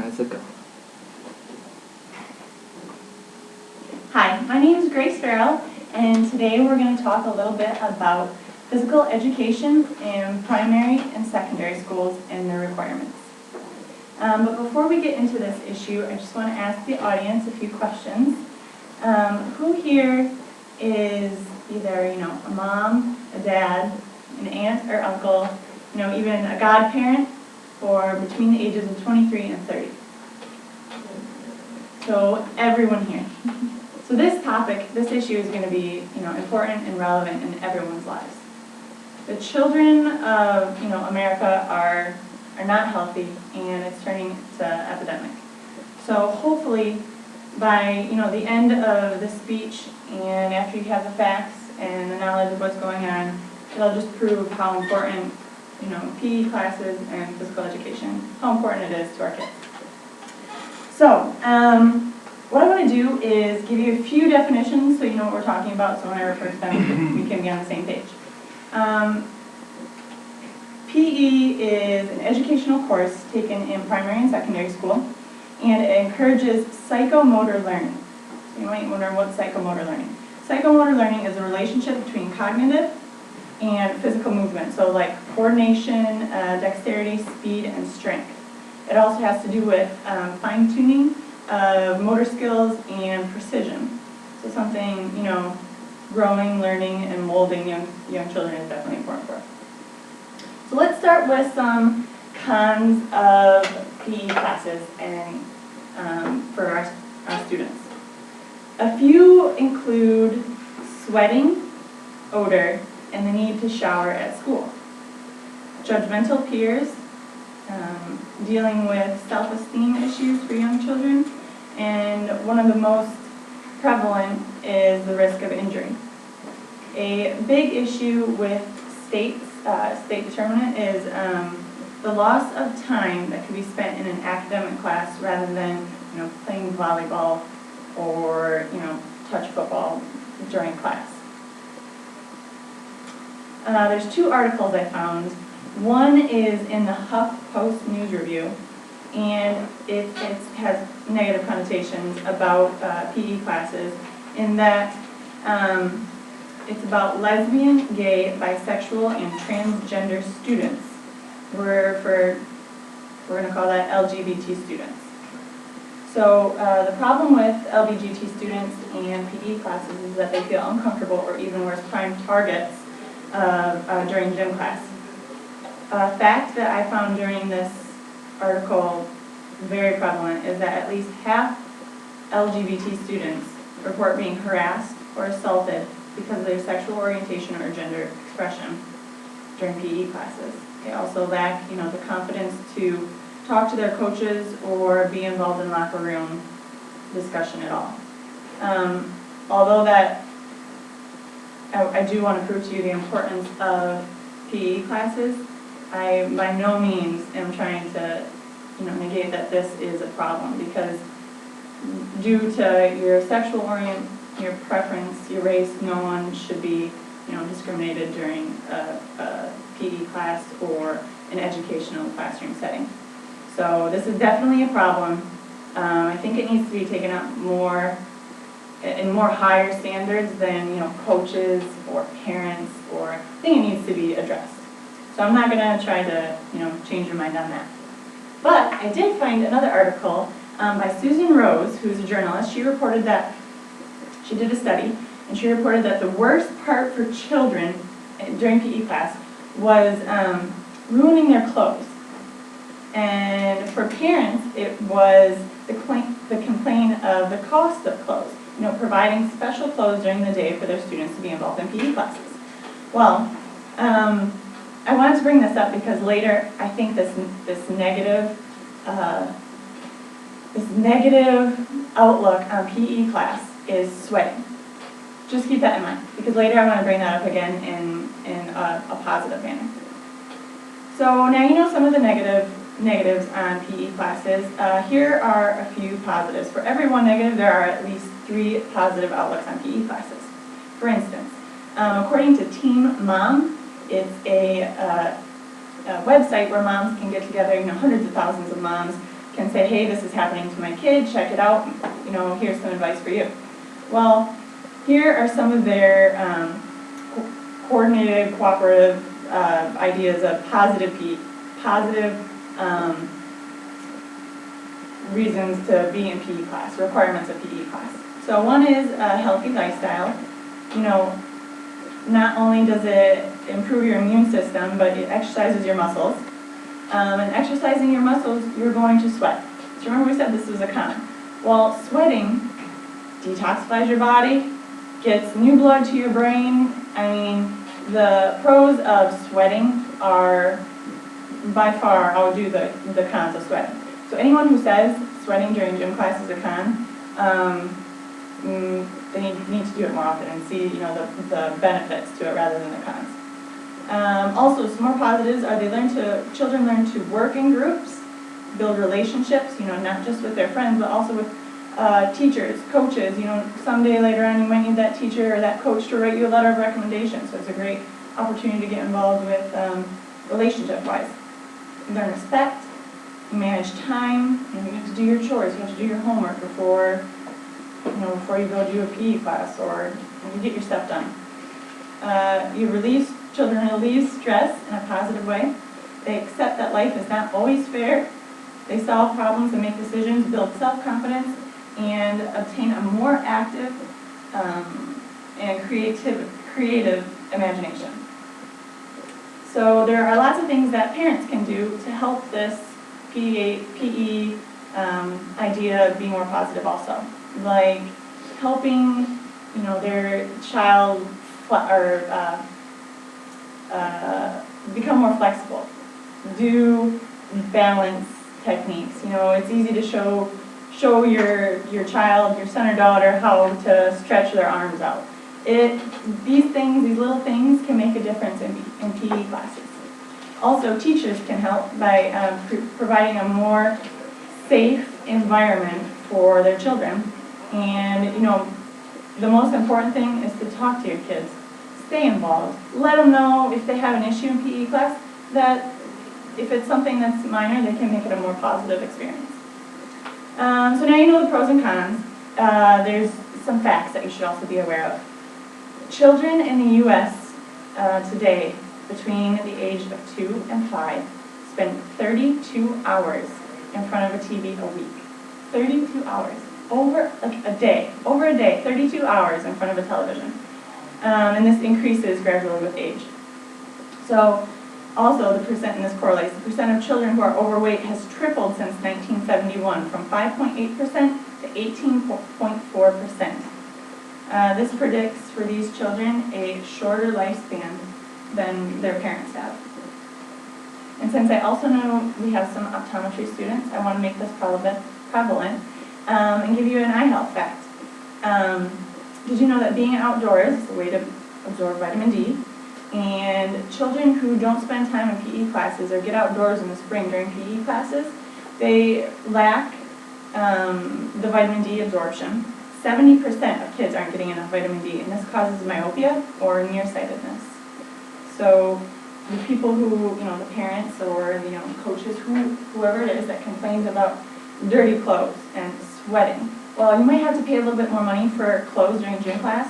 has a go. Hi, my name is Grace Farrell, and today we're going to talk a little bit about physical education in primary and secondary schools and their requirements. But before we get into this issue, I just want to ask the audience a few questions. Who here is either, a mom, a dad, an aunt or uncle, even a godparent, or between the ages of 23 and 30? So everyone here. So this topic, this issue is going to be, important and relevant in everyone's lives. The children of, America are not healthy, and it's turning to epidemic. So hopefully, by the end of this speech, and after you have the facts and the knowledge of what's going on, it'll just prove how important, PE classes and physical education, how important it is to our kids. So, what I want to do is give you a few definitions so you know what we're talking about, so when I refer to them, we can be on the same page. PE is an educational course taken in primary and secondary school, and it encourages psychomotor learning. So you might wonder what's psychomotor learning. Psychomotor learning is a relationship between cognitive and physical movement, so like coordination, dexterity, speed, and strength. It also has to do with fine-tuning of motor skills and precision. So something, growing, learning, and molding young children is definitely important for us. So let's start with some cons of PE classes and for our students. A few include sweating, odor, and the need to shower at school. Judgmental peers, dealing with self-esteem issues for young children, and one of the most prevalent is the risk of injury. A big issue with state determinant is the loss of time that could be spent in an academic class rather than playing volleyball or touch football during class. There's two articles I found. One is in the HuffPost News Review, and it has negative connotations about PE classes in that it's about lesbian, gay, bisexual, and transgender students. We're going to call that LGBT students. So the problem with LGBT students and PE classes is that they feel uncomfortable or even worse, prime targets during gym class. A fact that I found during this article, very prevalent, is that at least half LGBT students report being harassed or assaulted because of their sexual orientation or gender expression during PE classes. They also lack, the confidence to talk to their coaches or be involved in locker room discussion at all. Although that, I do want to prove to you the importance of PE classes, I by no means am trying to negate that this is a problem, because due to your sexual your preference, your race, no one should be discriminated during a PE class or an educational classroom setting. So this is definitely a problem. I think it needs to be taken up more in more higher standards than coaches or parents, or I think it needs to be addressed. So I'm not going to try to change your mind on that. But I did find another article by Susan Rose, who's a journalist. She reported that she did a study, and she reported that the worst part for children during PE class was ruining their clothes. And for parents, it was the complaint of the cost of clothes. Providing special clothes during the day for their students to be involved in PE classes. Well, I wanted to bring this up because later I think this negative outlook on PE class is sweating. Just keep that in mind, because later I want to bring that up again in a positive manner. So now you know some of the negatives on PE classes. Here are a few positives. For every one negative, there are at least 3 positive outlooks on PE classes. For instance, according to Team Mom, it's a website where moms can get together, hundreds of thousands of moms can say, hey, this is happening to my kid, check it out, you know, here's some advice for you. Well, here are some of their coordinated, cooperative ideas of positive reasons to be in PE class, requirements of PE class. So one is a healthy lifestyle. You know, not only does it improve your immune system, but it exercises your muscles. And exercising your muscles, you're going to sweat. So remember we said this was a con. Well, sweating detoxifies your body, gets new blood to your brain. I mean, the pros of sweating are by far outdo the cons of sweating. So anyone who says sweating during gym class is a con, they need to do it more often and see, you know, the benefits to it rather than the cons. Also, some more positives are children learn to work in groups, build relationships, you know, not just with their friends, but also with teachers, coaches. You know, someday later on you might need that teacher or that coach to write you a letter of recommendation, so it's a great opportunity to get involved with relationship-wise. You learn respect, you manage time, you have to do your chores, you have to do your homework before you go do a PE class or you get your stuff done. Children relieve stress in a positive way. They accept that life is not always fair. They solve problems and make decisions, build self-confidence, and obtain a more active and creative imagination. So there are lots of things that parents can do to help this PE idea be more positive also, like helping, you know, their child become more flexible, do balance techniques. You know, it's easy to show your child, your son or daughter, how to stretch their arms out. These little things can make a difference in PE classes. Also, teachers can help by providing a more safe environment for their children. And, you know, the most important thing is to talk to your kids. Stay involved. Let them know if they have an issue in PE class, that if it's something that's minor, they can make it a more positive experience. So now you know the pros and cons. There's some facts that you should also be aware of. Children in the U.S. Today, between the age of 2 and 5, spend 32 hours in front of a TV a week. 32 hours. Over a day, 32 hours in front of a television. And this increases gradually with age. So also the percent, and this correlates, the percent of children who are overweight has tripled since 1971, from 5.8% to 18.4%. This predicts for these children a shorter lifespan than their parents have. And since I also know we have some optometry students, I want to make this prevalent and give you an eye health fact. Did you know that being outdoors is a way to absorb vitamin D? And children who don't spend time in PE classes or get outdoors in the spring during PE classes, they lack the vitamin D absorption. 70% of kids aren't getting enough vitamin D, and this causes myopia or nearsightedness. So the people who, you know, the parents or the coaches, whoever it is that complains about dirty clothes and sweating, well, you might have to pay a little bit more money for clothes during gym class,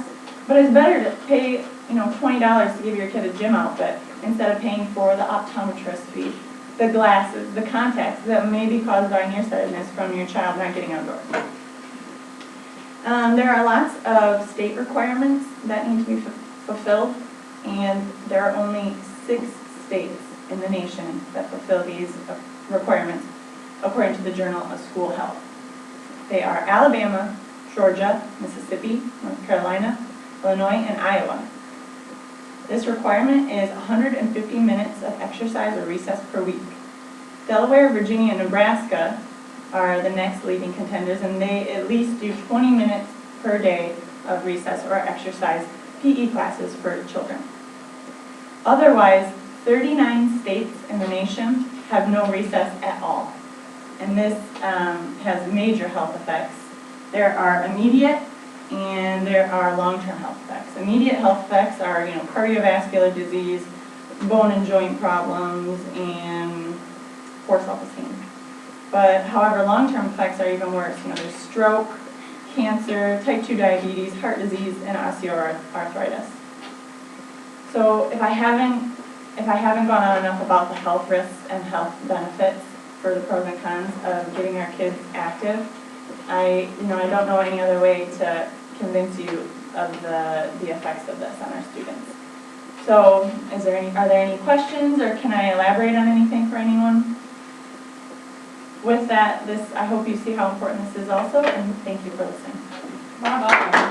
but it's better to pay, $20 to give your kid a gym outfit instead of paying for the optometrist fee, the glasses, the contacts that may be caused by nearsightedness from your child not getting outdoors. There are lots of state requirements that need to be fulfilled, and there are only 6 states in the nation that fulfill these requirements according to the Journal of School Health. They are Alabama, Georgia, Mississippi, North Carolina, Illinois, and Iowa. This requirement is 150 minutes of exercise or recess per week. Delaware, Virginia, and Nebraska are the next leading contenders, and they at least do 20 minutes per day of recess or exercise PE classes for children. Otherwise, 39 states in the nation have no recess at all. And this has major health effects. There are immediate and there are long-term health effects. Immediate health effects are, cardiovascular disease, bone and joint problems, and poor self-esteem. But however, long-term effects are even worse. You know, there's stroke, cancer, type 2 diabetes, heart disease, and osteoarthritis. So if I haven't gone on enough about the health risks and health benefits for the pros and cons of getting our kids active, I don't know any other way to convince you of the effects of this on our students. So are there any questions, or can I elaborate on anything for anyone? With that, I hope you see how important this is also, and thank you for listening. Bravo.